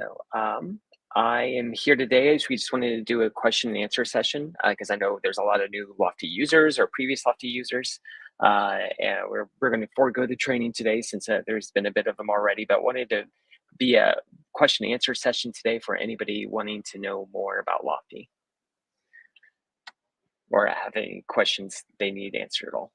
So, I am here today as we just wanted to do a question and answer session because I know there's a lot of new Lofty users or previous Lofty users. And we're going to forego the training today since there's been a bit of them already, but wanted to be a question and answer session today for anybody wanting to know more about Lofty or have any questions they need answered at all.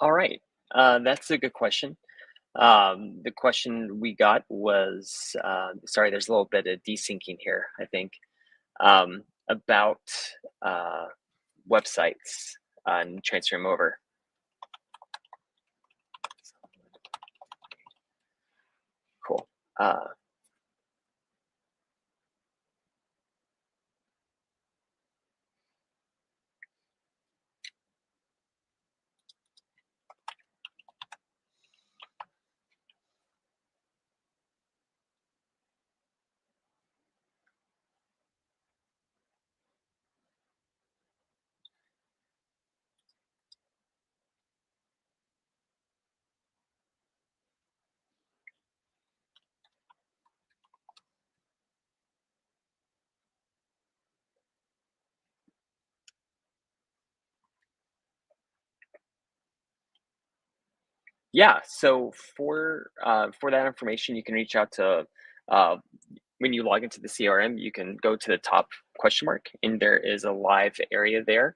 All right, that's a good question. The question we got was, sorry, there's a little bit of desyncing here, I think, about uh, websites and transferring them over. Cool. Uh, yeah. So for that information, you can reach out to uh, when you log into the CRM. You can go to the top question mark, and there is a live area there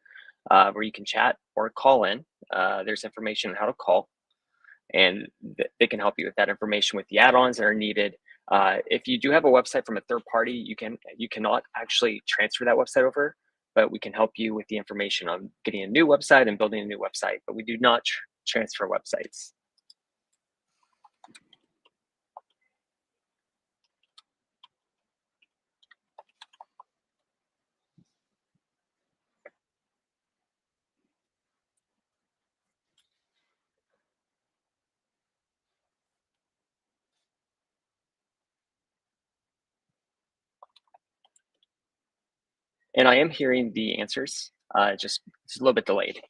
where you can chat or call in. There's information on how to call, and they can help you with that information with the add-ons that are needed. If you do have a website from a third party, you cannot actually transfer that website over, but we can help you with the information on getting a new website and building a new website. But we do not transfer websites. And I am hearing the answers, just it's a little bit delayed.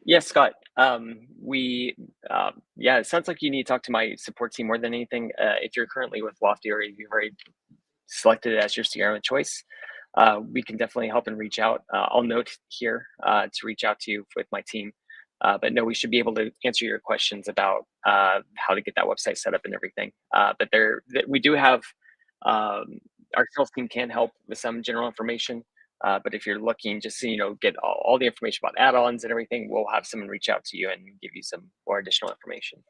Yes, Scott. Yeah, it sounds like you need to talk to my support team more than anything. If you're currently with Lofty or you've already selected it as your CRM of choice, we can definitely help and reach out. I'll note here to reach out to you with my team. But no, we should be able to answer your questions about how to get that website set up and everything. But we do have our sales team can help with some general information. But if you're looking just to get all the information about add-ons and everything, we'll have someone reach out to you and give you some more additional information.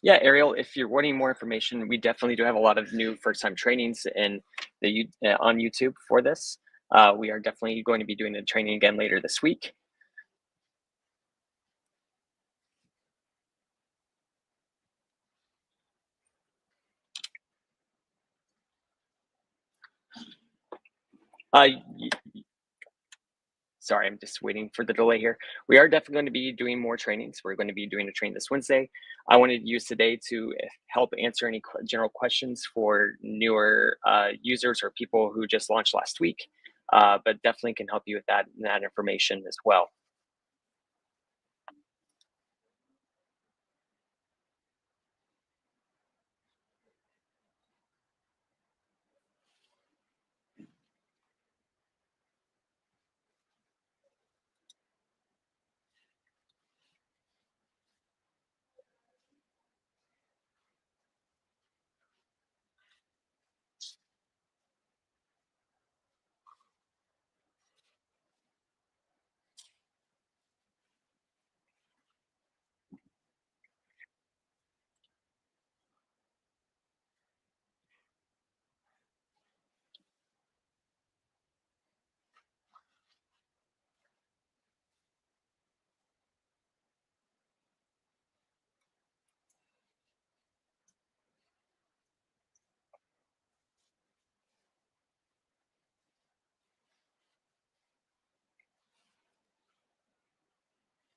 Yeah, Ariel, if you're wanting more information, we definitely do have a lot of new first-time trainings in on YouTube for this. We are definitely going to be doing a training again later this week. Uh, Sorry, I'm just waiting for the delay here. We are definitely going to be doing more trainings. We're going to be doing a train this Wednesday. I wanted to use today to help answer any general questions for newer users or people who just launched last week, but definitely can help you with that information as well.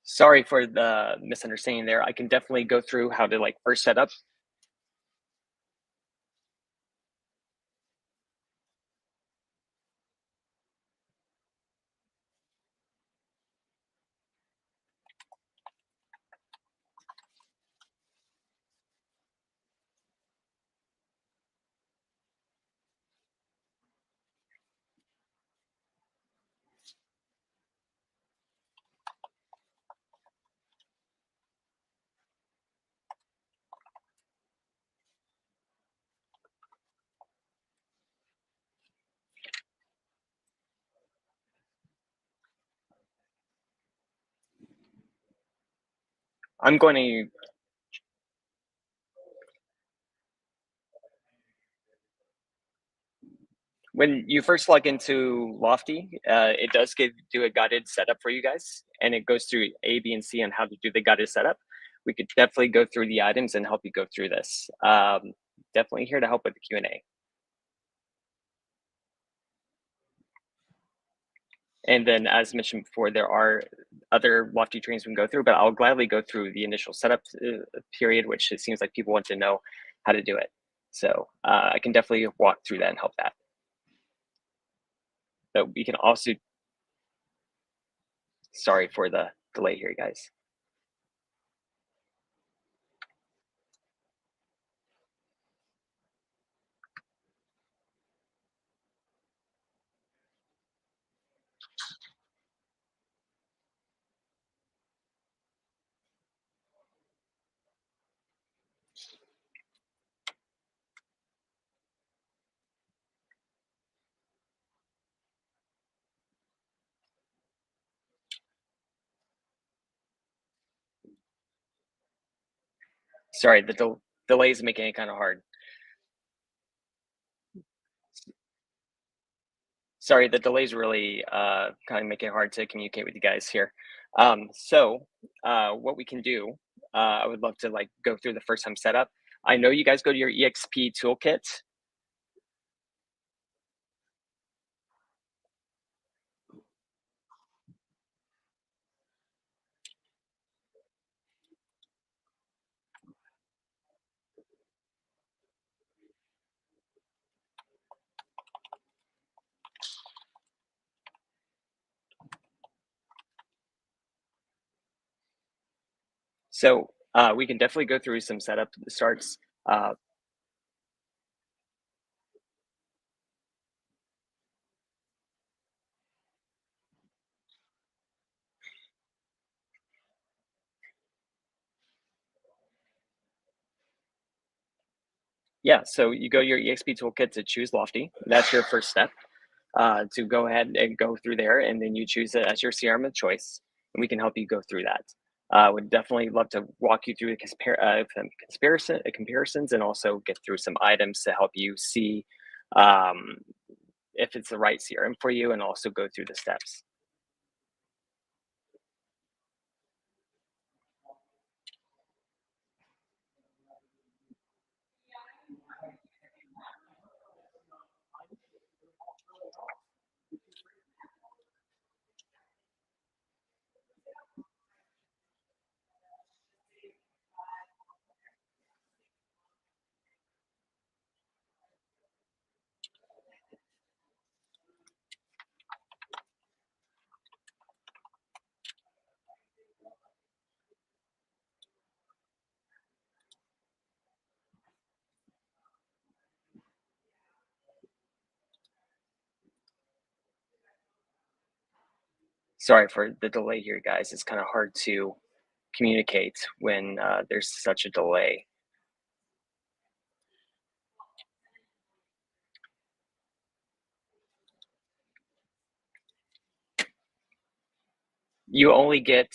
Sorry for the misunderstanding there. I can definitely go through how to like first set up. I'm going to When you first log into Lofty, it does do a guided setup for you guys, and it goes through A, B, and C on how to do the guided setup. We could definitely go through the items and help you go through this. Definitely here to help with the Q&A. And then, as mentioned before, there are other Lofty trainings we can go through, but I'll gladly go through the initial setup period, which it seems like people want to know how to do it. So I can definitely walk through that and help that. But we can also, sorry for the delay here, guys. Sorry, the delay is making it kind of hard. Sorry, the delay's really kind of making it hard to communicate with you guys here. What we can do, I would love to like go through the first time setup. I know you guys go to your EXP Toolkit. We can definitely go through some setup starts. Uh, yeah, so you go to your EXP Toolkit to choose Lofty. That's your first step. To go ahead and go through there, and then you choose it as your CRM of choice, and we can help you go through that. Would definitely love to walk you through the comparisons and also get through some items to help you see um, if it's the right CRM for you and also go through the steps. Sorry for the delay here, guys. It's kind of hard to communicate when there's such a delay. You only get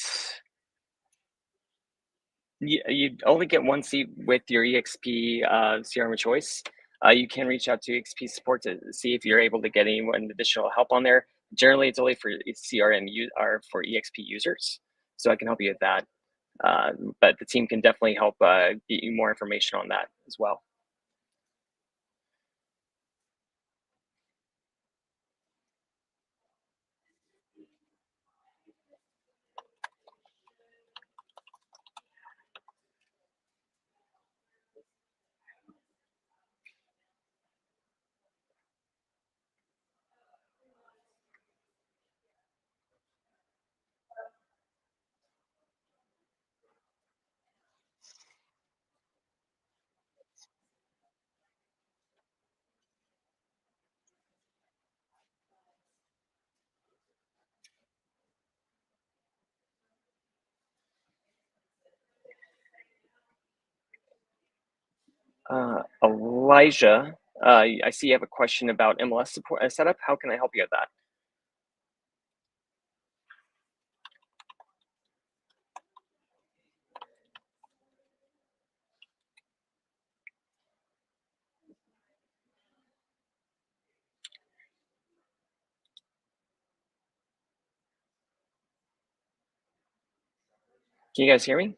you only get one seat with your EXP CRM of choice. You can reach out to EXP support to see if you're able to get anyone additional help on there. Generally, it's only for or for EXP users, so I can help you with that. But the team can definitely help get you more information on that as well. Elijah, I see you have a question about MLS support setup. How can I help you with that? Can you guys hear me?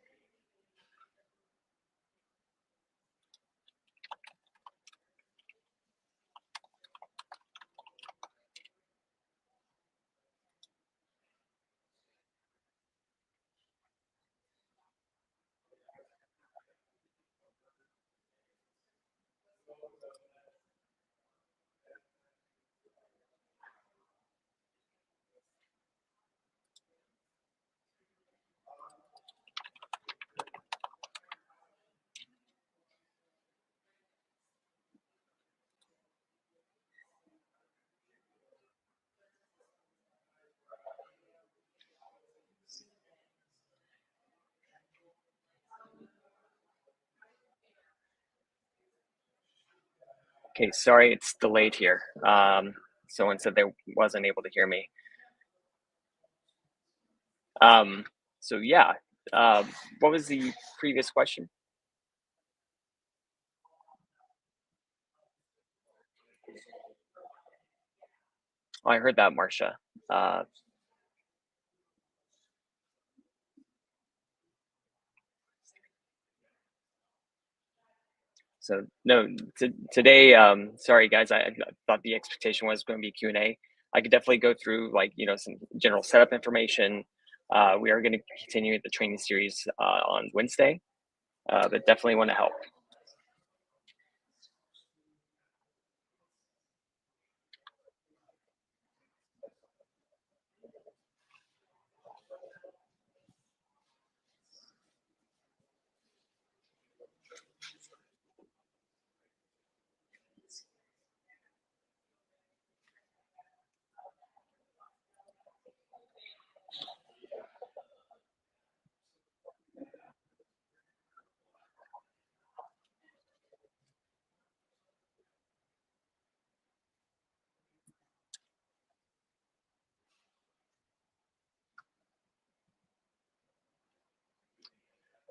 Okay, sorry, it's delayed here. Someone said they wasn't able to hear me. Um, so yeah, what was the previous question? Oh, I heard that, Marcia. Uh, so no, today, sorry guys, I thought the expectation was going to be Q&A. I could definitely go through like, some general setup information. We are going to continue the training series on Wednesday, but definitely want to help.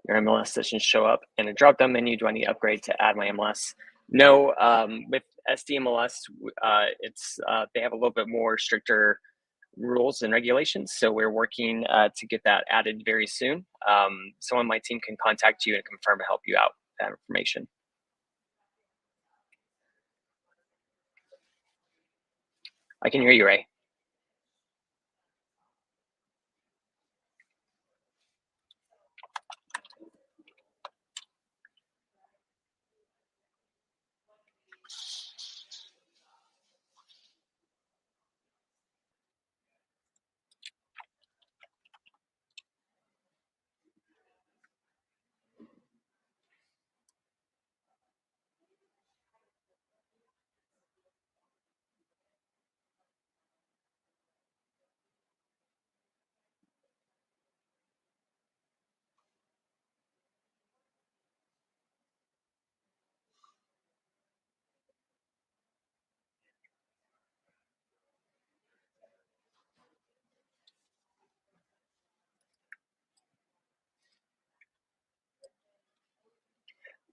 your MLS sessions show up in a drop-down menu. Do I need to upgrade to add my MLS? No, with SDMLS, it's they have a little bit more stricter rules and regulations. So we're working to get that added very soon. Someone on my team can contact you and confirm and help you out with that information. I can hear you, Ray.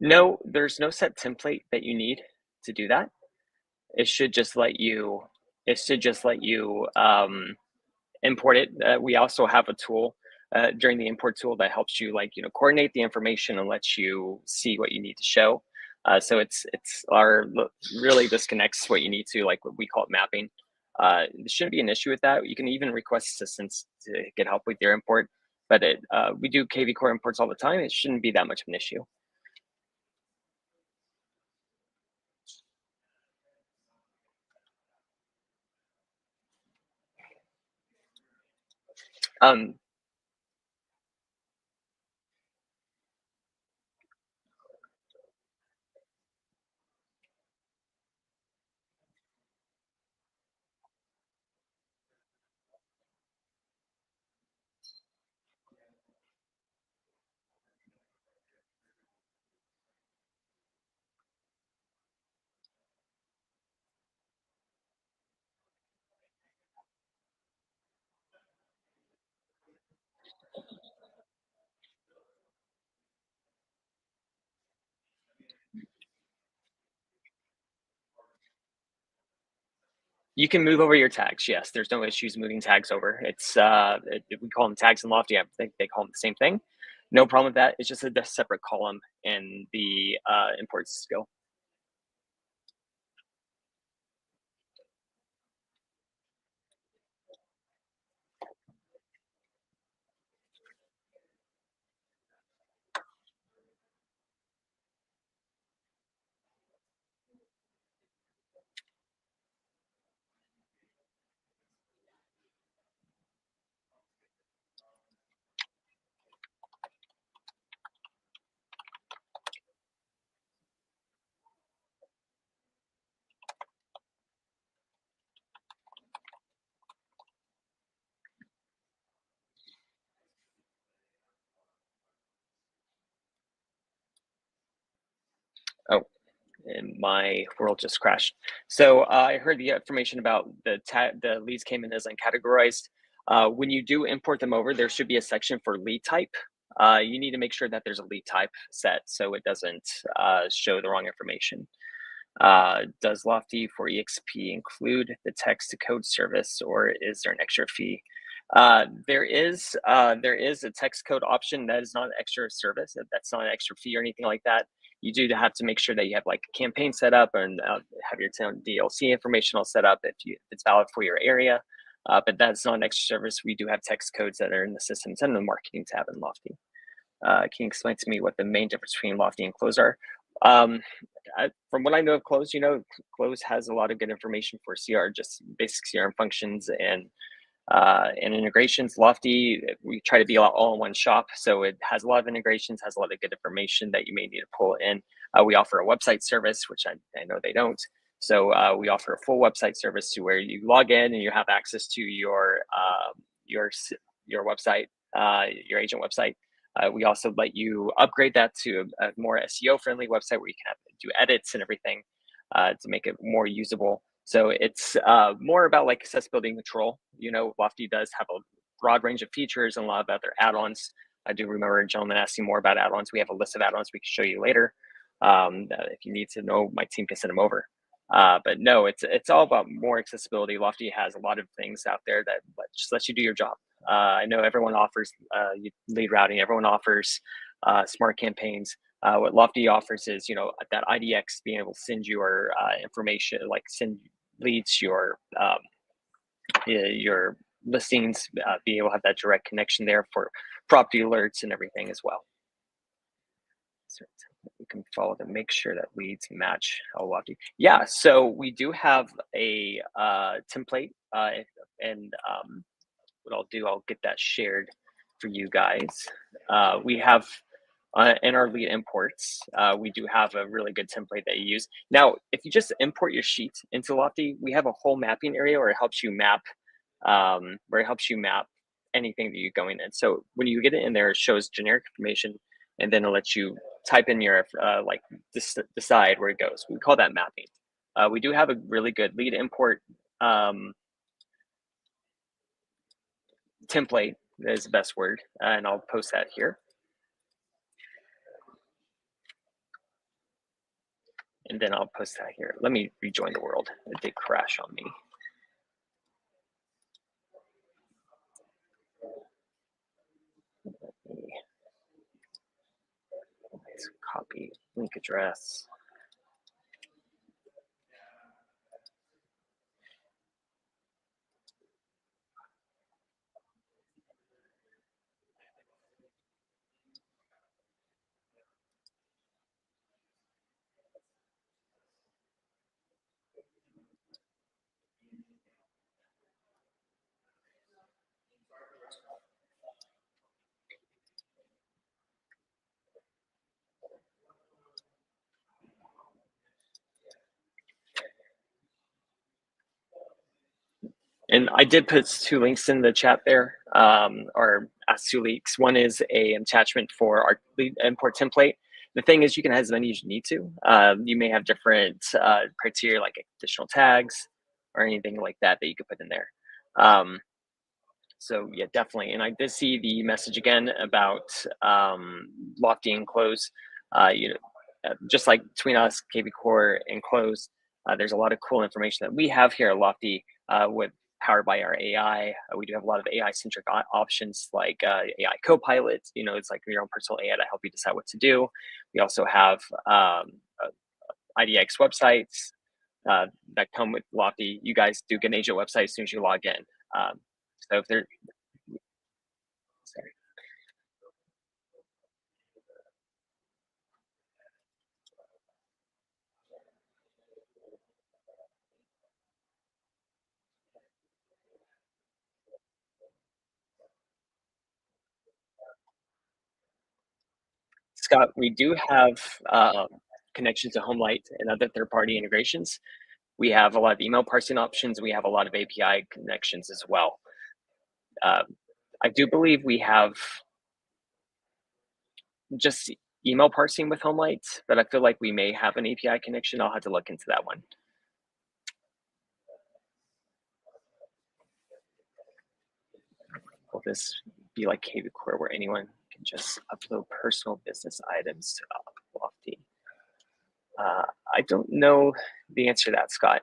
No, there's no set template that you need to do that. It should just let you. It should just let you import it. We also have a tool during the import tool that helps you coordinate the information and lets you see what you need to show. So it's our really this connects what you need to, like what we call it mapping. There shouldn't be an issue with that. You can even request assistance to get help with your import, but we do KV Core imports all the time. It shouldn't be that much of an issue. Um, You can move over your tags. Yes, there's no issues moving tags over. We call them tags in Lofty. I think they call them the same thing. No problem with that. It's just a separate column in the import skill. Oh, and my world just crashed. So I heard the information about the leads came in as uncategorized. When you do import them over, there should be a section for lead type. You need to make sure that there's a lead type set so it doesn't show the wrong information. Does Lofty for EXP include the text to code service, or is there an extra fee? There is a text code option that is not an extra service. That's not an extra fee or anything like that. You do have to make sure that you have like a campaign set up and have your town DLC information all set up if it's valid for your area. But that's not an extra service. We do have text codes that are in the system. It's in the marketing tab in Lofty. Can you explain to me what the main difference between Lofty and Close are? Um, from what I know of Close, Close has a lot of good information for CR, just basic CRM functions and integrations. Lofty, we try to be all in one shop, so it has a lot of integrations, has a lot of good information that you may need to pull in. We offer a website service, which I know they don't. So we offer a full website service to where you log in and you have access to your website, your agent website. We also let you upgrade that to a more SEO friendly website where you can do edits and everything to make it more usable. So it's more about like accessibility and control. Lofty does have a broad range of features and a lot of other add-ons. I do remember a gentleman asking more about add-ons. We have a list of add-ons we can show you later. If you need to know, my team can send them over. But no, it's all about more accessibility. Lofty has a lot of things out there that just lets you do your job. I know everyone offers lead routing. Everyone offers smart campaigns. What Lofty offers is, that IDX being able to send your information, like send leads your listings, be able to have that direct connection there for property alerts and everything as well. So we can follow to make sure that leads match how Lofty. Yeah, so we do have a template, and what I'll do, I'll get that shared for you guys. We have in our lead imports, we do have a really good template that you use. Now, if you just import your sheet into Lofty, we have a whole mapping area where it helps you map, anything that you're going in. So when you get it in there, it shows generic information, and then it lets you type in your decide where it goes. We call that mapping. We do have a really good lead import template. That is the best word, and I'll post that here. And then I'll post that here. Let me rejoin the world. It did crash on me. Let's copy link address. And I did put two links in the chat there, or ask two links. One is a attachment for our lead import template. The thing is, you can add as many as you need to. You may have different criteria like additional tags or anything like that that you could put in there. So yeah, definitely. And I did see the message again about Lofty and Close. Just like between us, KV Core and Close, there's a lot of cool information that we have here at Lofty with powered by our AI. We do have a lot of AI-centric options like AI Copilot. It's like your own personal AI to help you decide what to do. We also have IDX websites that come with Lofty. You guys do get an agent website as soon as you log in. So if there, sorry. Scott, we do have connections to Homelight and other third-party integrations. We have a lot of email parsing options. We have a lot of API connections as well. I do believe we have just email parsing with Homelight, but I feel like we may have an API connection. I'll have to look into that one. Will this be like KV Core where anyone can just upload personal business items to Lofty? I don't know the answer to that, Scott.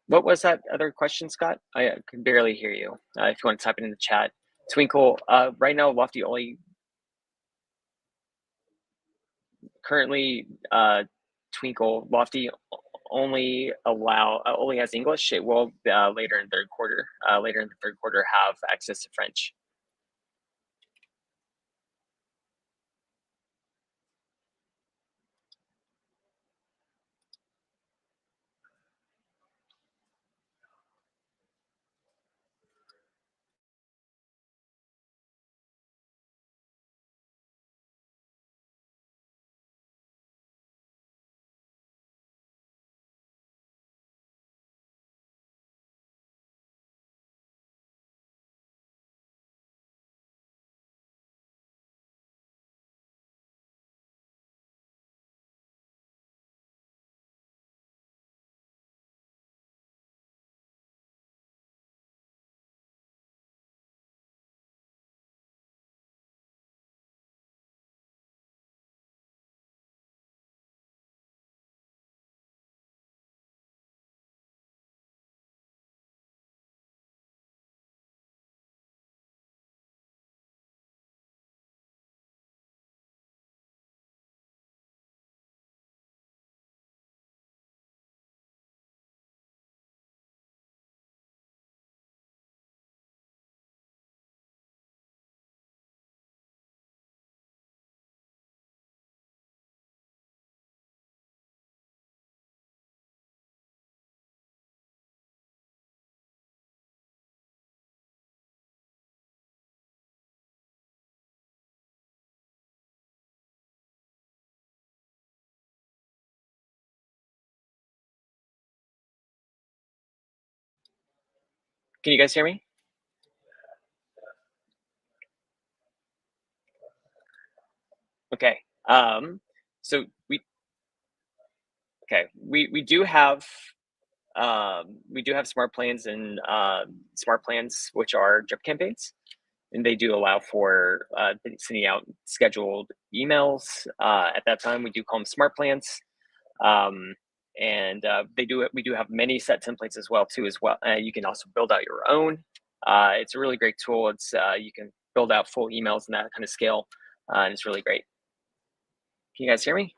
What was that other question, Scott? I can barely hear you. If you want to type it in the chat. Twinkle, right now, Lofty only currently Twinkle Lofty only has English. It will later in the third quarter have access to French. Can you guys hear me? Okay. So we do have smart plans and smart plans which are drip campaigns, and they do allow for sending out scheduled emails. At that time, we do call them smart plans. Um, and we do have many set templates as well too as well. You can also build out your own. It's a really great tool. It's you can build out full emails in that kind of scale, and it's really great. Can you guys hear me?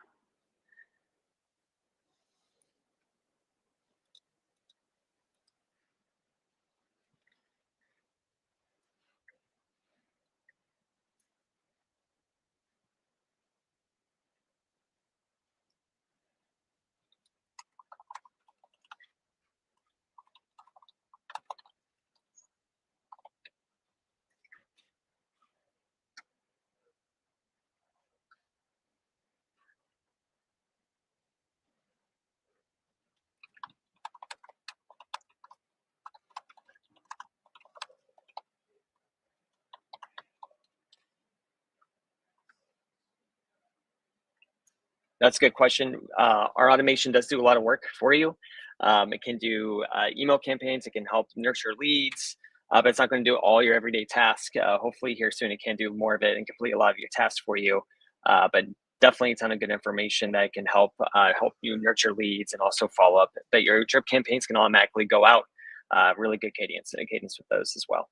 That's a good question. Our automation does do a lot of work for you. It can do email campaigns. It can help nurture leads, but it's not going to do all your everyday tasks. Hopefully, here soon, it can do more of it and complete a lot of your tasks for you. But definitely a ton of good information that can help you nurture leads and also follow up. But your drip campaigns can automatically go out. Really good cadence with those as well.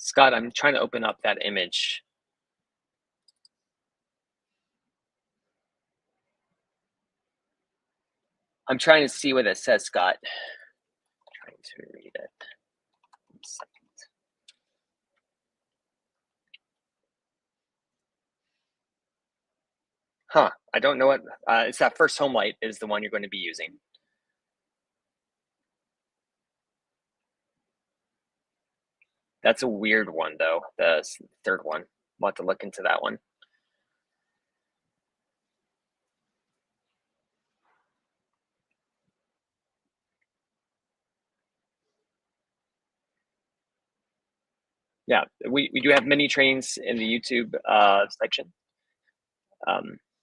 Scott, I'm trying to open up that image. I'm trying to see what it says, Scott. Trying to read it. Huh. I don't know what it's that first home light is the one you're going to be using. That's a weird one though. The third one. We'll have to look into that one. Yeah, we do have many trainings in the YouTube section.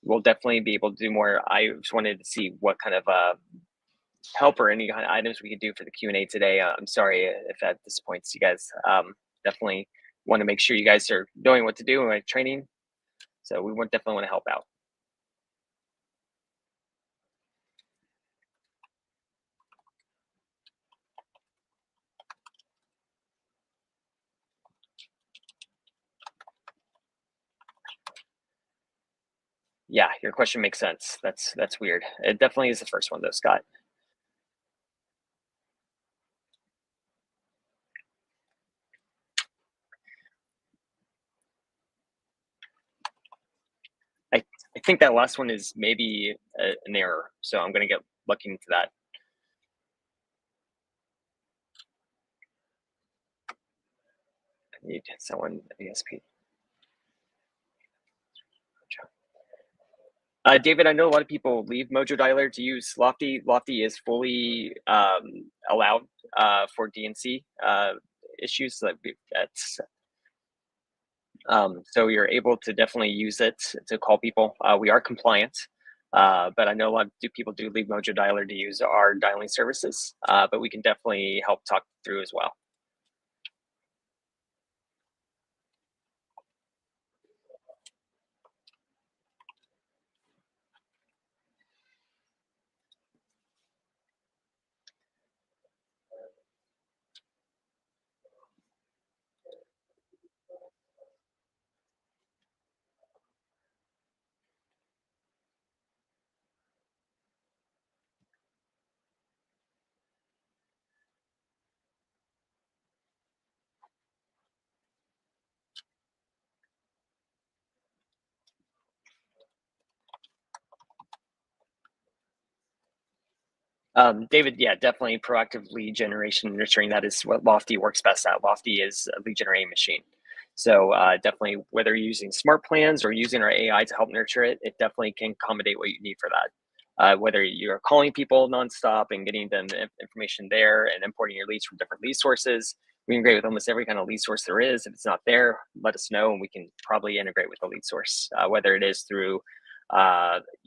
We'll definitely be able to do more. I just wanted to see what kind of help or any kind of items we could do for the Q&A today. I'm sorry if that disappoints you guys. Definitely want to make sure you guys are knowing what to do in my training. So we would definitely want to help out. Yeah, your question makes sense. That's weird. It definitely is the first one though, Scott. I I think that last one is maybe an error. So I'm gonna get looking into that. I need someone ESP. David, I know a lot of people leave Mojo Dialer to use Lofty. Lofty is fully allowed for DNC issues. That's so you're able to definitely use it to call people. We are compliant, but I know a lot of people do leave Mojo Dialer to use our dialing services. But we can definitely help talk through as well. David, yeah, definitely proactive lead generation and nurturing. That is what Lofty works best at. Lofty is a lead generating machine. So definitely, whether you're using smart plans or using our AI to help nurture it, it definitely can accommodate what you need for that. Whether you're calling people nonstop and getting them information there and importing your leads from different lead sources, we integrate with almost every kind of lead source there is. If it's not there, let us know and we can probably integrate with the lead source, whether it is through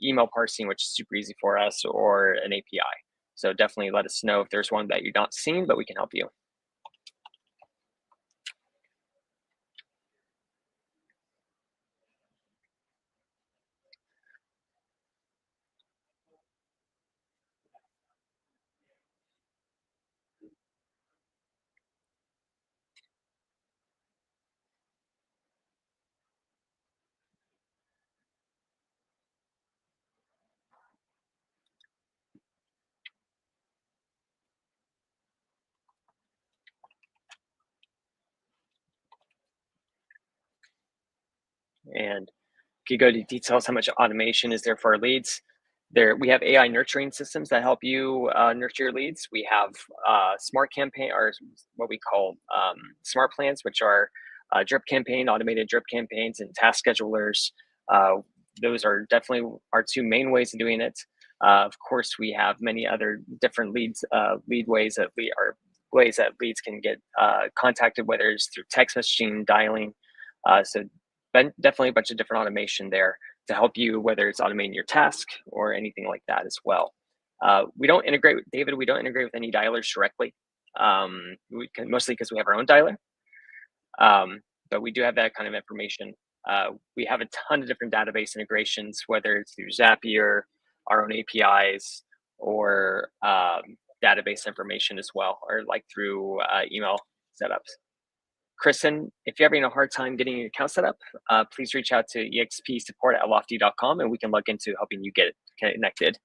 email parsing, which is super easy for us, or an API. So definitely let us know if there's one that you're not seeing, but we can help you. And if you go to details, how much automation is there for our leads? There, we have AI nurturing systems that help you nurture your leads. We have smart campaign, or what we call smart plans, which are drip campaign, automated drip campaigns, and task schedulers. Uh, those are definitely our two main ways of doing it. Of course, we have many other different lead ways that we are ways that leads can get contacted, whether it's through text messaging, dialing. So definitely a bunch of different automation there to help you, whether it's automating your task or anything like that as well. We don't integrate with David. We don't integrate with any dialers directly. We can, mostly because we have our own dialer, um, but we do have that kind of information. We have a ton of different database integrations, whether it's through Zapier, our own APIs, or database information as well, or like through email setups. Kristen, if you're having a hard time getting your account set up, please reach out to expsupport@lofty.com and we can look into helping you get connected.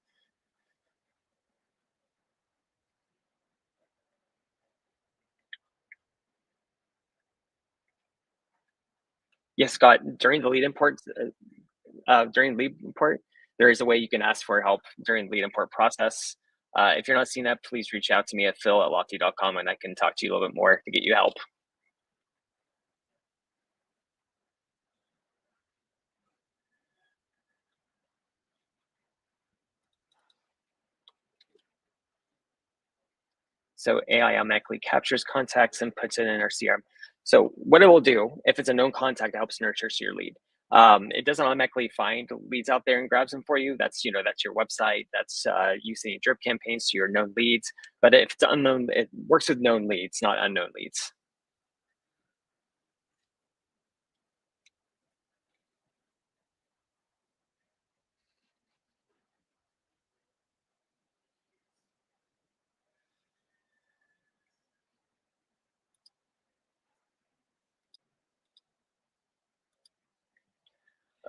Yes, Scott, during lead import, there is a way you can ask for help during the lead import process. If you're not seeing that, please reach out to me at phil@lofty.com and I can talk to you a little bit more to get you help. So AI automatically captures contacts and puts it in our CRM. So what it will do, if it's a known contact, it helps nurture your lead. It doesn't automatically find leads out there and grabs them for you. That's that's your website. That's using drip campaigns to your known leads. But if it's unknown, it works with known leads, not unknown leads.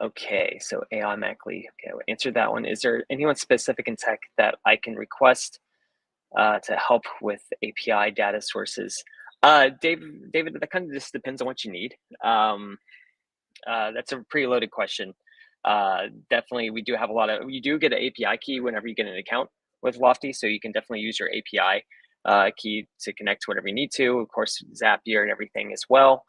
Okay, so AI automatically. Okay, I'll answer that one. Is there anyone specific in tech that I can request to help with API data sources? David, that kind of just depends on what you need. That's a pretty loaded question. Definitely, we do have a lot of. You do get an API key whenever you get an account with Lofty, so you can definitely use your API key to connect to whatever you need to. Of course, Zapier and everything as well.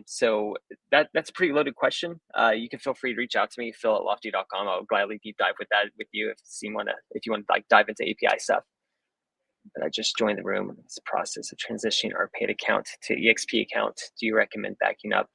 So that's a pretty loaded question. You can feel free to reach out to me, phil@lofty.com. I'll gladly deep dive with that with you if you want to like dive into API stuff. But I just joined the room. It's a process of transitioning our paid account to EXP account. Do you recommend backing up?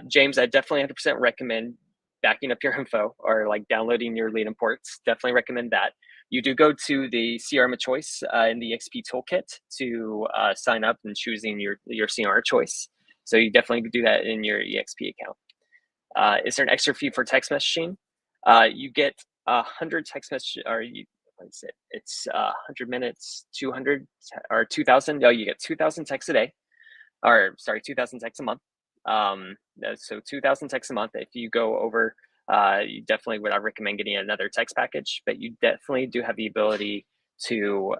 James, I definitely 100% recommend backing up your info or like downloading your lead imports. Definitely recommend that. You do go to the CRM of choice in the EXP Toolkit to sign up and choosing your CRM choice. So you definitely could do that in your EXP account. Is there an extra fee for text messaging? You get 100 text message, or what is it? It's 100 minutes, 200 or 2,000. No, you get 2,000 texts a day, or sorry, 2,000 texts a month. So 2,000 texts a month. If you go over, you definitely would I recommend getting another text package, but you definitely do have the ability to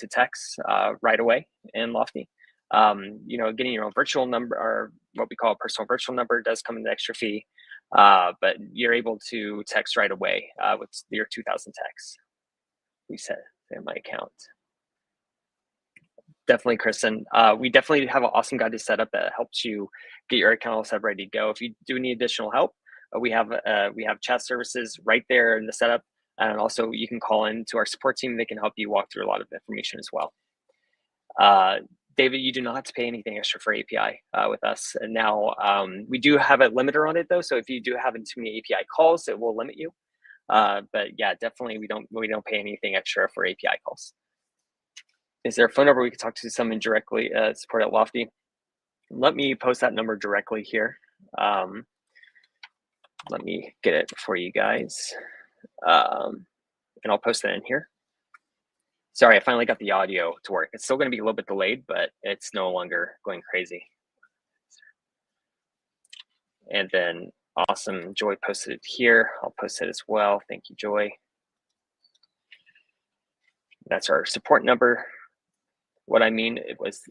text right away in Lofty. Getting your own virtual number, or what we call a personal virtual number, does come at an extra fee, but you're able to text right away with your 2,000 texts. We said. in my account. Definitely, Kristen. We definitely have an awesome guide to set up that helps you get your account all set ready to go. If you do need additional help, we have chat services right there in the setup, and also you can call in to our support team. They can help you walk through a lot of information as well. David, you do not have to pay anything extra for API with us. And now we do have a limiter on it though, so if you do have too many API calls, it will limit you. But yeah, definitely we don't pay anything extra for API calls. Is there a phone number we can talk to someone directly, support at Lofty? Let me post that number directly here. Let me get it for you guys. And I'll post that in here. Sorry, I finally got the audio to work. It's still going to be a little bit delayed, but it's no longer going crazy. And then awesome, Joy posted it here. I'll post it as well. Thank you, Joy. That's our support number. What I mean, it was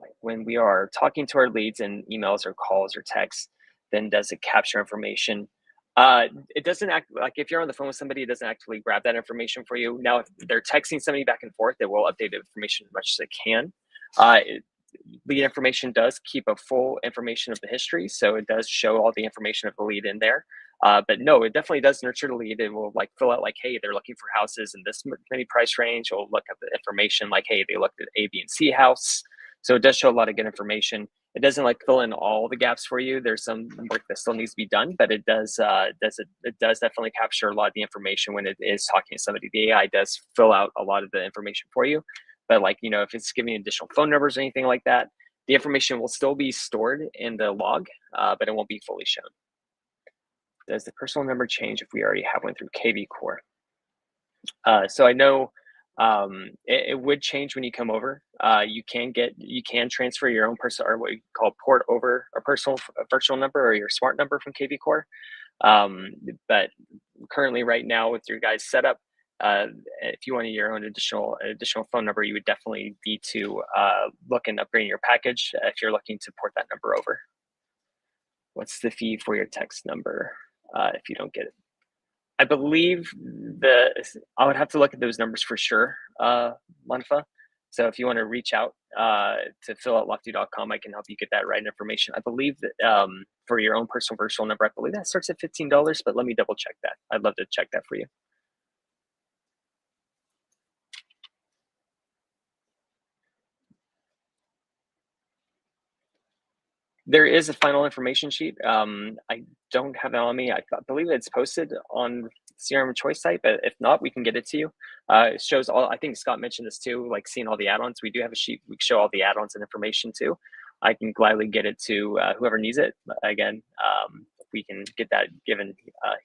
like when we are talking to our leads in emails or calls or texts, then does it capture information? It doesn't act like if you're on the phone with somebody, it doesn't actually grab that information for you. Now, if they're texting somebody back and forth, it will update the information as much as it can. Lead information does keep a full information of the history, so it does show all the information of the lead in there. But no, it definitely does nurture the lead. It will like fill out like, hey, they're looking for houses in this many price range. It'll look at the information like, hey, they looked at A, B, and C house. So it does show a lot of good information. It doesn't like fill in all the gaps for you. There's some work that still needs to be done, but it does definitely capture a lot of the information when it is talking to somebody. The AI does fill out a lot of the information for you. But like, you know, if it's giving additional phone numbers or anything like that, the information will still be stored in the log, but it won't be fully shown. Does the personal number change if we already have one through KV Core? So I know it would change when you come over. You can transfer your own personal, or what you call port over a personal virtual number or your smart number from KV Core. But currently right now with your guys setup, if you wanted your own additional phone number, you would definitely need to look and upgrade your package if you're looking to port that number over. What's the fee for your text number if you don't get it? I believe I would have to look at those numbers for sure, Manfa. So if you want to reach out to phil@lofty.com, I can help you get that right information. I believe that for your own personal virtual number, I believe that starts at $15, but let me double check that. I'd love to check that for you. There is a final information sheet. I don't have it on me. I believe it's posted on CRMOFCHOICE site, but if not, we can get it to you. It shows all, I think Scott mentioned this too, like seeing all the add-ons. We do have a sheet. We show all the add-ons and information too. I can gladly get it to whoever needs it. Again, we can get that given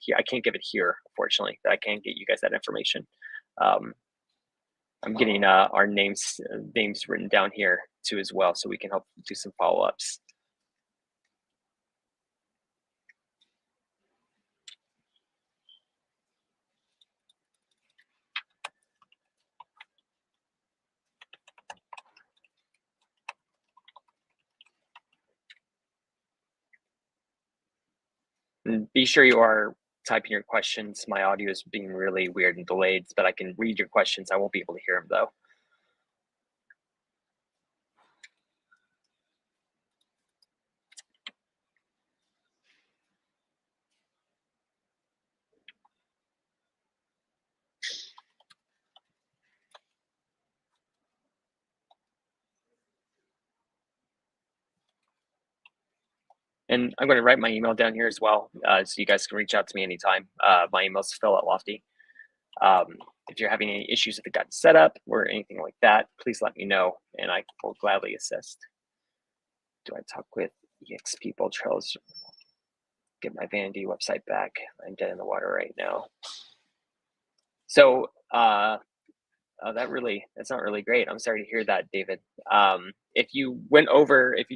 here. I can't give it here, unfortunately, but I can get you guys that information. I'm getting our names written down here too as well, so we can help do some follow-ups. And be sure you are typing your questions. My audio is being really weird and delayed, but I can read your questions. I won't be able to hear them though. And I'm going to write my email down here as well, so you guys can reach out to me anytime. My email is phil@lofty. If you're having any issues with the guide setup or anything like that, please let me know, and I will gladly assist. Do I talk with EXP Bold Trails? Get my Vanity website back. I'm dead in the water right now. So that's not really great. I'm sorry to hear that, David. If you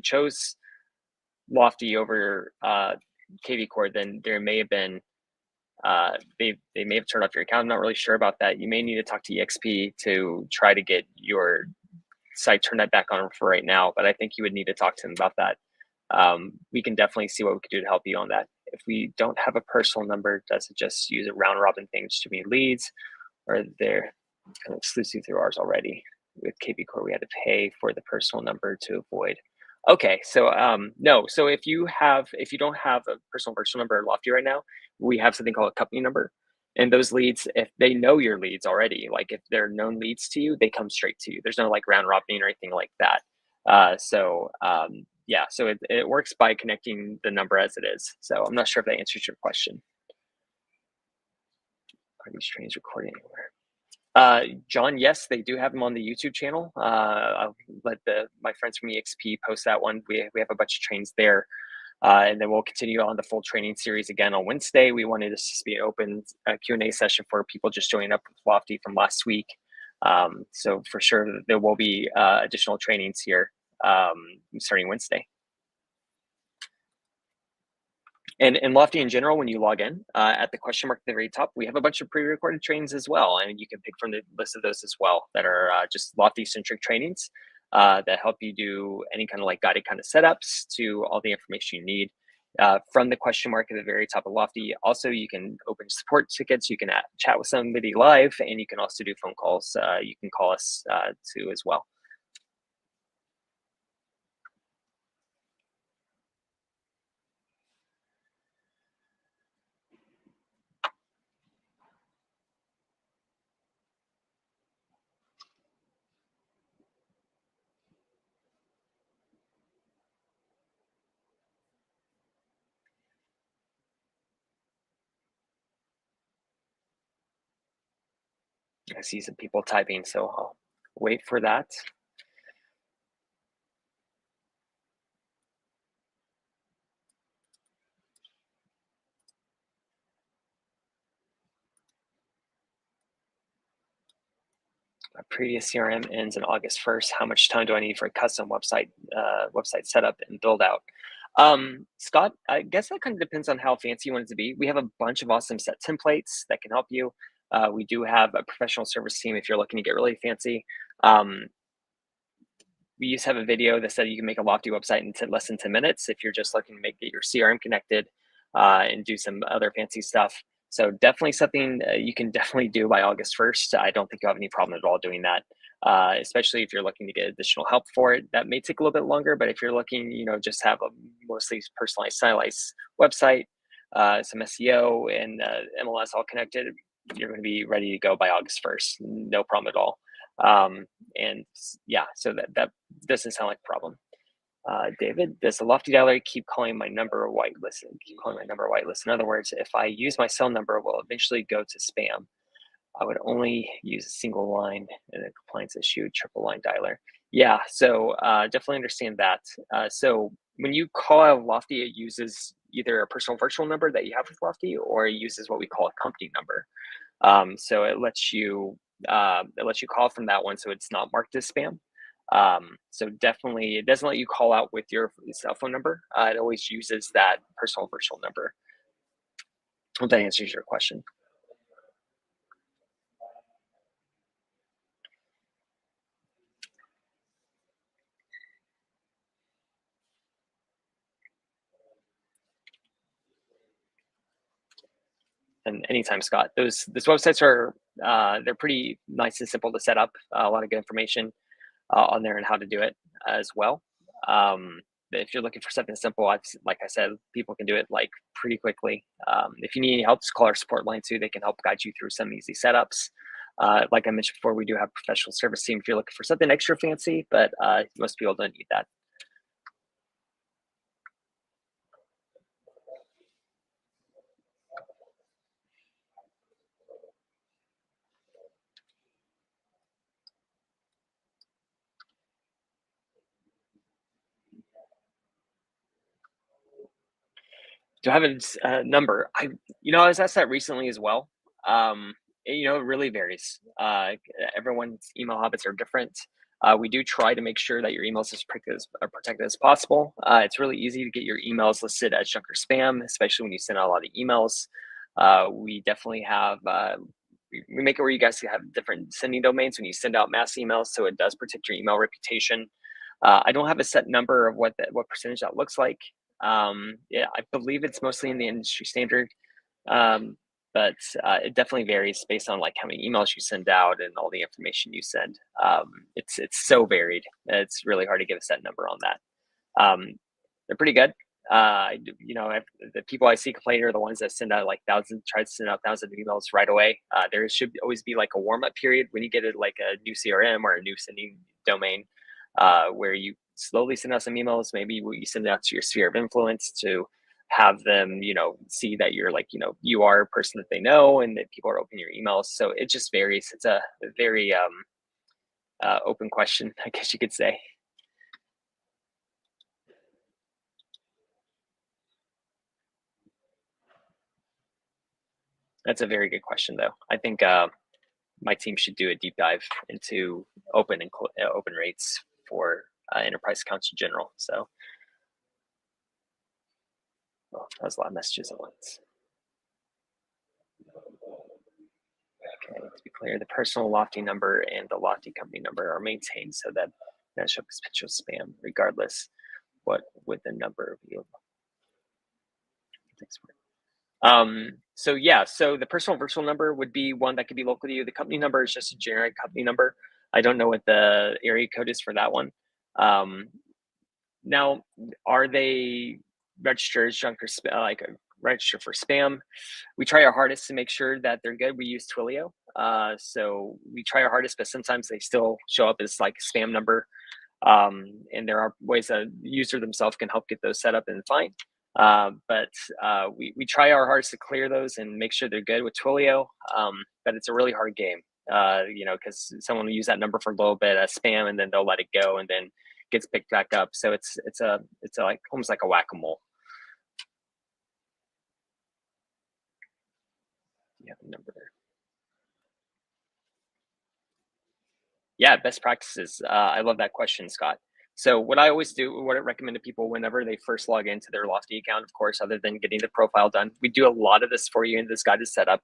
chose Lofty over KV Core, then there may have been they may have turned off your account. I'm not really sure about that. You may need to talk to EXP to try to get your site turned back on for right now, but I think you would need to talk to them about that. We can definitely see what we can do to help you on that. If we don't have a personal number, does it just use a round robin thing to distribute leads? Or there kind of sluicing through ours already. With KB Core, we had to pay for the personal number to avoid. Okay, so no, so if you don't have a personal virtual number at Lofty right now, we have something called a company number. And those leads, if they know your leads already, like if they're known leads to you, they come straight to you. There's no like round robin or anything like that. Yeah, so it works by connecting the number as it is. So I'm not sure if that answers your question. Are these trainings recording anywhere? John, yes, they do have them on the YouTube channel. I'll let my friends from EXP post that one. We have a bunch of trains there. And then we'll continue on the full training series again on Wednesday. We wanted this to be an open Q&A session for people just joining up with Lofty from last week. So for sure, there will be additional trainings here starting Wednesday. And in Lofty in general, when you log in, at the question mark at the very top, we have a bunch of pre-recorded trainings as well. And you can pick from the list of those as well that are just Lofty-centric trainings that help you do any kind of like guided kind of setups to all the information you need. From the question mark at the very top of Lofty, also you can open support tickets, you can chat with somebody live, and you can also do phone calls. You can call us too as well. I see some people typing, so I'll wait for that. My previous CRM ends on August 1st. How much time do I need for a custom website setup and build out? Scott, I guess that kind of depends on how fancy you want it to be. We have a bunch of awesome set templates that can help you. We do have a professional service team if you're looking to get really fancy. We used to have a video that said you can make a Lofty website in less than 10 minutes if you're just looking to get your CRM connected and do some other fancy stuff. So definitely something you can definitely do by August 1st. I don't think you'll have any problem at all doing that, especially if you're looking to get additional help for it. That may take a little bit longer, but if you're looking, just have a mostly personalized, stylized website, some SEO and MLS all connected, you're going to be ready to go by August 1st. No problem at all. And yeah, so that doesn't sound like a problem. David, does the Lofty dialer keep calling my number whitelist? Keep calling my number whitelist. In other words, if I use my cell number, it will eventually go to spam. I would only use a single line in a compliance issue, triple line dialer. Yeah, so definitely understand that. So when you call out Lofty, it uses either a personal virtual number that you have with Lofty, or it uses what we call a company number. So it lets you call from that one, so it's not marked as spam. So definitely, it doesn't let you call out with your cell phone number. It always uses that personal virtual number. Hope that answers your question. And anytime, Scott. Those websites are they're pretty nice and simple to set up. A lot of good information on there and how to do it as well. If you're looking for something simple, like I said, people can do it like pretty quickly. If you need any help, just call our support line too. They can help guide you through some easy setups. Like I mentioned before, we do have a professional service team if you're looking for something extra fancy, but most people don't need that. Do I have a number? I was asked that recently as well. It really varies. Everyone's email habits are different. We do try to make sure that your emails are protected as possible. It's really easy to get your emails listed as junk or spam, especially when you send out a lot of emails. We definitely have we make it where you guys have different sending domains when you send out mass emails, so it does protect your email reputation. I don't have a set number of what percentage that looks like. Yeah, I believe it's mostly in the industry standard. but it definitely varies based on like how many emails you send out and all the information you send. It's so varied. It's really hard to give a set number on that. They're pretty good. The people I see complain are the ones that send out like thousands, try to send out thousands of emails right away. There should always be like a warm up period when you get it like a new CRM or a new sending domain, where you slowly send out some emails. Maybe you send it out to your sphere of influence to have them, see that you're like, you are a person that they know and that people are opening your emails. So it just varies. It's a very open question, I guess you could say. That's a very good question, though. I think my team should do a deep dive into open rates for enterprise accounts in general. So, well, that was a lot of messages at once. Okay, to be clear, the personal Lofty number and the Lofty company number are maintained so that that shows potential spam, regardless what would the number be. So yeah, so the personal virtual number would be one that could be local to you. The company number is just a generic company number. I don't know what the area code is for that one. Um, Now, are they registered as junk or register for spam? We try our hardest to make sure that they're good. We use Twilio, so we try our hardest, but sometimes they still show up as like a spam number. And there are ways that the user themselves can help get those set up and fine. But we try our hardest to clear those and make sure they're good with Twilio. But it's a really hard game, because someone will use that number for a little bit as spam and then they'll let it go and then gets picked back up. So it's a like almost like a whack-a-mole. Yeah, number. Yeah, best practices. I love that question, Scott. So what I always do, what I recommend to people whenever they first log into their Lofty account, of course, other than getting the profile done, we do a lot of this for you in this guided setup.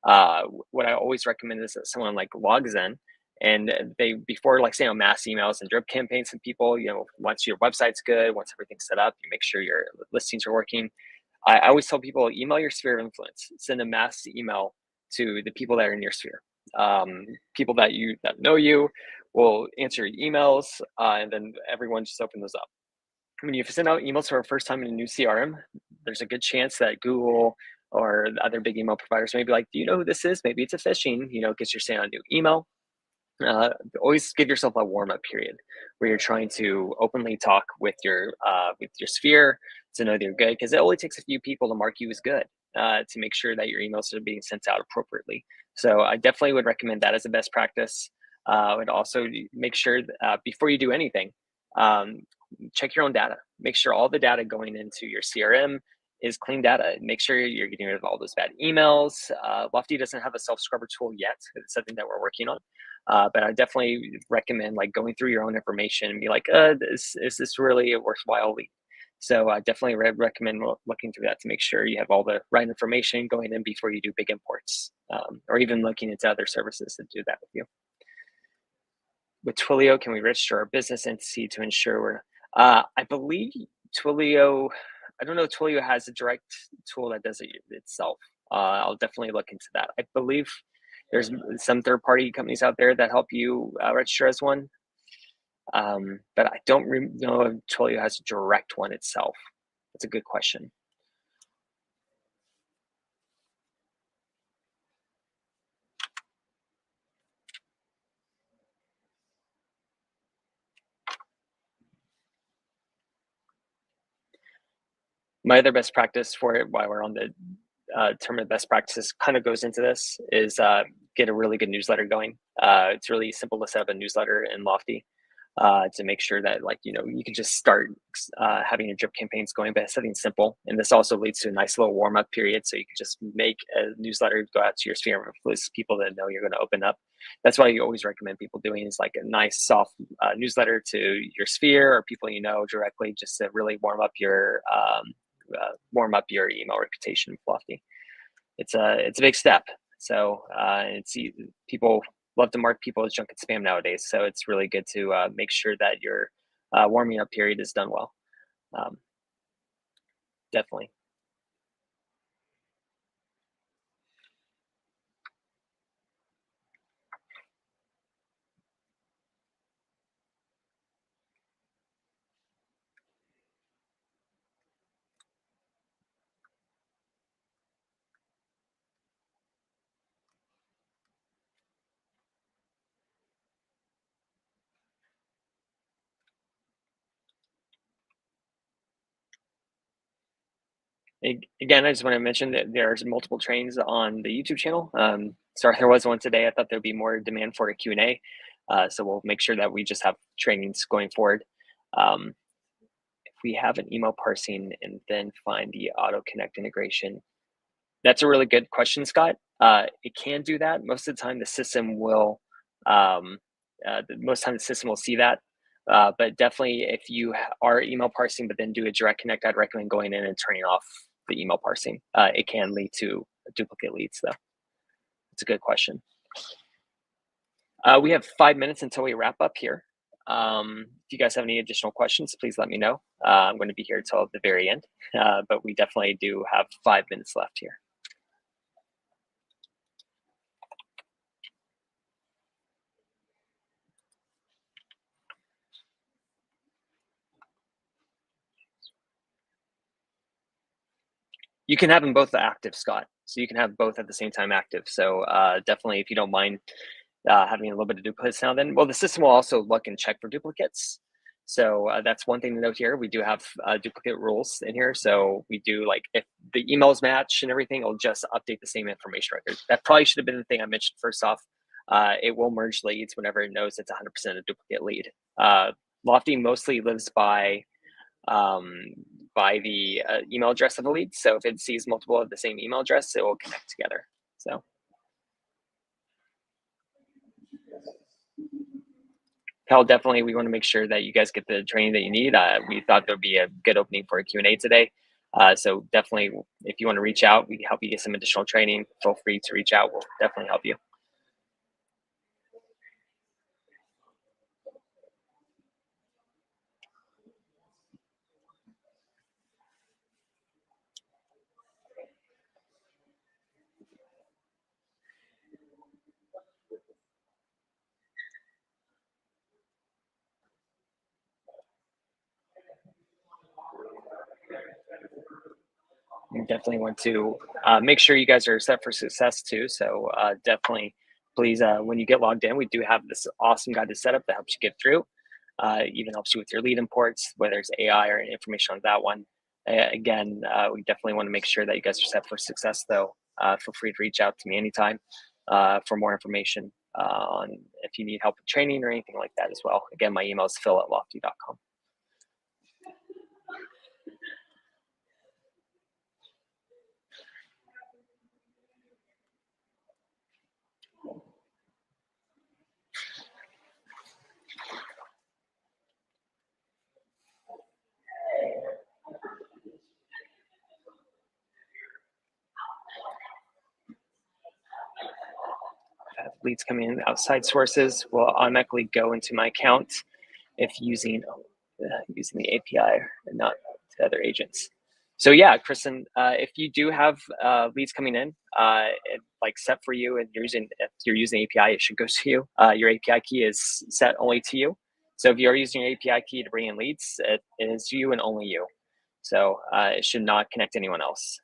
What I always recommend is that someone like logs in and they, before like saying mass emails and drip campaigns and people, once your website's good, once everything's set up, you make sure your listings are working. I always tell people email your sphere of influence, send a mass email to the people that are in your sphere. People that know you will answer your emails, and then everyone just open those up. When you send out emails for the first time in a new CRM, there's a good chance that Google or the other big email providers may be like, "Do you know who this is? Maybe it's a phishing." Because you're sending out a new email. Always give yourself a warm up period where you're trying to openly talk with your sphere to know they're good, because it only takes a few people to mark you as good, to make sure that your emails are being sent out appropriately. So I definitely would recommend that as a best practice. And also make sure that, before you do anything, um, check your own data. Make sure all the data going into your CRM is clean data. Make sure you're getting rid of all those bad emails. Lofty doesn't have a self scrubber tool yet. It's something that we're working on. But I definitely recommend like going through your own information and be like, is this really a worthwhile lead? So I definitely recommend looking through that to make sure you have all the right information going in before you do big imports, or even looking into other services that do that with you. With Twilio, can we register our business entity to ensure we're? I believe Twilio. I don't know if Twilio has a direct tool that does it itself. I'll definitely look into that. I believe there's some third-party companies out there that help you register as one, but I don't know if Twilio has a direct one itself. That's a good question. My other best practice for it, while we're on the term of best practices, kind of goes into this, is get a really good newsletter going. It's really simple to set up a newsletter in Lofty, to make sure that you can just start having your drip campaigns going, but something simple. And this also leads to a nice little warm up period, so you can just make a newsletter go out to your sphere of influence, people that know you're going to open up. That's why you always recommend people doing is like a nice soft newsletter to your sphere or people directly, just to really warm up your email reputation with Lofty. It's a big step. So people love to mark people as junk and spam nowadays. So it's really good to make sure that your warming up period is done well. Um, Definitely. Again, I just want to mention that there's multiple trainings on the YouTube channel. Sorry, there was one today. I thought there'd be more demand for a Q&A. So we'll make sure that we just have trainings going forward. Um, if we have an email parsing and then find the auto connect integration, that's a really good question, Scott. It can do that. Most of the time, the system will. Most time the system will see that. But definitely, if you are email parsing, but then do a direct connect, I'd recommend going in and turning off the email parsing. It can lead to duplicate leads, though. It's a good question. We have 5 minutes until we wrap up here. If you guys have any additional questions, please let me know. I'm going to be here till the very end, but we definitely do have 5 minutes left here. You can have them both active, Scott. So you can have both at the same time active. So definitely, if you don't mind having a little bit of duplicates now, then, well, the system will also look and check for duplicates. So that's one thing to note here. We do have duplicate rules in here. So we do, like, if the emails match and everything, it'll just update the same information record. That probably should have been the thing I mentioned first off. It will merge leads whenever it knows it's 100% a duplicate lead. Lofty mostly lives by the email address of the lead. So if it sees multiple of the same email address, it will connect together. So Cal, definitely, we want to make sure that you guys get the training that you need. We thought there'd be a good opening for a Q&A today. So definitely, if you want to reach out, we can help you get some additional training. Feel free to reach out. We'll definitely help you. You definitely want to make sure you guys are set for success too. So definitely, please, when you get logged in, we do have this awesome guided setup that helps you get through. Even helps you with your lead imports, whether it's AI or information on that one. Again, we definitely want to make sure that you guys are set for success, though. Feel free to reach out to me anytime for more information on if you need help with training or anything like that as well. Again, my email is phil@lofty.com. Leads coming in outside sources will automatically go into my account if using the API and not to other agents. So yeah, Kristen, if you do have leads coming in, like set for you, and if you're using API, it should go to you. Your API key is set only to you. So if you're using your API key to bring in leads, it is you and only you. So it should not connect to anyone else.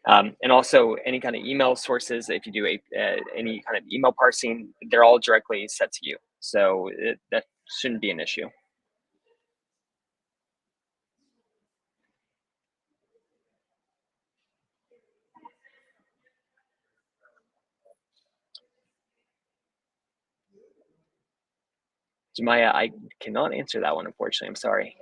And also any kind of email sources, if you do any kind of email parsing, they're all directly set to you. So that shouldn't be an issue. Jemaya, I cannot answer that one, unfortunately. I'm sorry.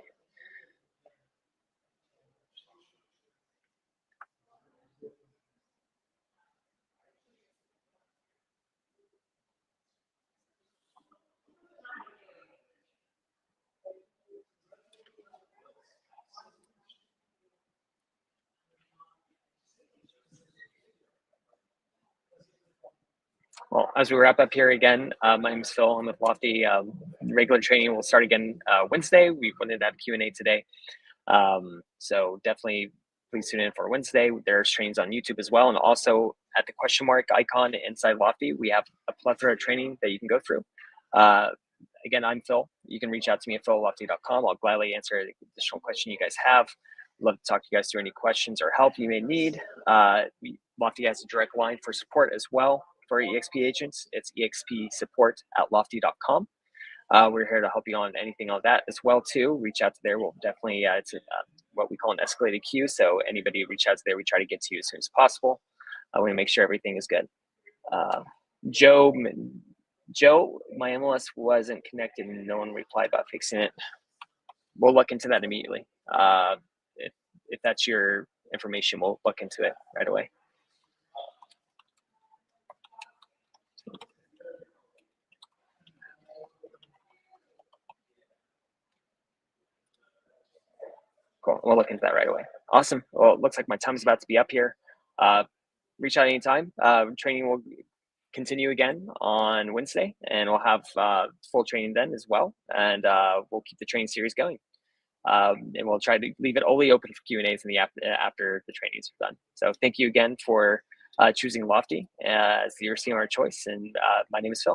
Well, as we wrap up here again, my name is Phil. I'm with Lofty. Regular training will start again Wednesday. We wanted to have Q&A today. So definitely please tune in for Wednesday. There's trainings on YouTube as well. And also at the question mark icon inside Lofty, we have a plethora of training that you can go through. Again, I'm Phil. You can reach out to me at phil@lofty.com. I'll gladly answer any additional question you guys have. Love to talk to you guys through any questions or help you may need. Lofty has a direct line for support as well for EXP agents. It's expsupport@lofty.com. We're here to help you on anything on that as well too. Reach out to there. We'll definitely it's what we call an escalated queue. So anybody who reach out to there, we try to get to you as soon as possible. I want to make sure everything is good. Uh, Joe, Joe, my MLS wasn't connected and no one replied about fixing it. We'll look into that immediately. If, if that's your information, we'll look into it right away. Cool. We'll look into that right away. Awesome. Well, it looks like my time's about to be up here. Uh, reach out anytime. Training will continue again on Wednesday, and we'll have full training then as well. And we'll keep the training series going. And we'll try to leave it only open for Q&As in the after the trainings are done. So thank you again for choosing Lofty as your CRM choice. And my name is Phil.